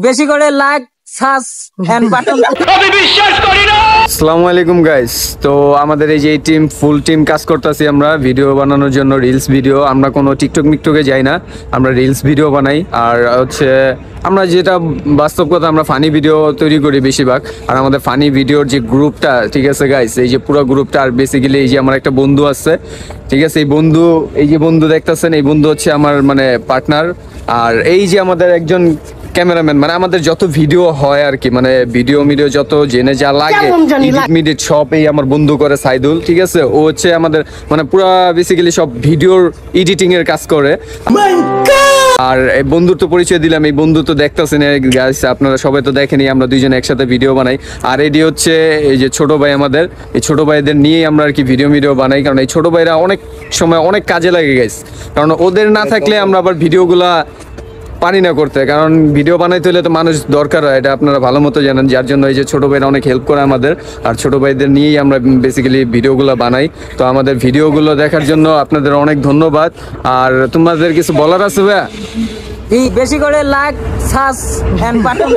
বেশি করে like subs and button. আমি বিশ্বাস করি না। আসসালামু আলাইকুম গাইস। তো আমাদের এই যে টিম ফুল টিম কাজ করতেছি আমরা ভিডিও বানানোর জন্য, রিলস ভিডিও। আমরা কোনো টিকটক মিকটকে যাই না, আমরা রিলস ভিডিও বানাই। আর হচ্ছে আমরা যেটা বাস্তব কথা, আমরা ফানি ভিডিও তৈরি করি বেশিরভাগ। আর আমাদের ফানি ভিডিওর যে গ্রুপটা, ঠিক আছে গাইস, এই যে পুরো গ্রুপটা। আর বেসিক্যালি এই যে আমার একটা বন্ধু আছে, ঠিক আছে, এই যে বন্ধু দেখতেছেন, এই বন্ধু হচ্ছে আমার মানে পার্টনার। আর এই যে আমাদের একজন ক্যামেরাম্যান, মানে আমাদের যত ভিডিও হয় আর কি, মানে ভিডিও যত জেনে যা লাগে ইডিট সব এই আমার বন্ধু করে, সাইদুল, ঠিক আছে। ও হচ্ছে আমাদের মানে পুরা বেসিক্যালি সব ভিডিওর এডিটিং এর কাজ করে। আর এই বন্ধুর তো পরিচয় দিলাম, এই বন্ধু তো দেখতেছেন গাইস, আপনারা সবাই তো দেখেনি, আমরা দুইজন একসাথে ভিডিও বানাই। আর এটি হচ্ছে এই যে ছোট ভাই আমাদের, এই ছোট ভাইদের নিয়েই আমরা আর কি ভিডিও বানাই। কারণ এই ছোট ভাইরা অনেক সময় অনেক কাজে লাগে গাইস, কারণ ওদের না থাকলে আমরা আবার ভিডিওগুলা পারি না করতে। কারণ ভিডিও বানাইতে হলে তো মানুষ দরকার হয়, এটা আপনারা ভালো মতো জানেন। যার জন্য এই যে ছোট ভাইরা অনেক হেল্প করে আমাদের, আর ছোট ভাইদের নিয়েই আমরা বেসিক্যালি ভিডিওগুলো বানাই। তো আমাদের ভিডিওগুলো দেখার জন্য আপনাদের অনেক ধন্যবাদ। আর তোমাদের কিছু বলার আছে ভাইয়া? বেশি করে লাইক সাবস এন্ড বাটন।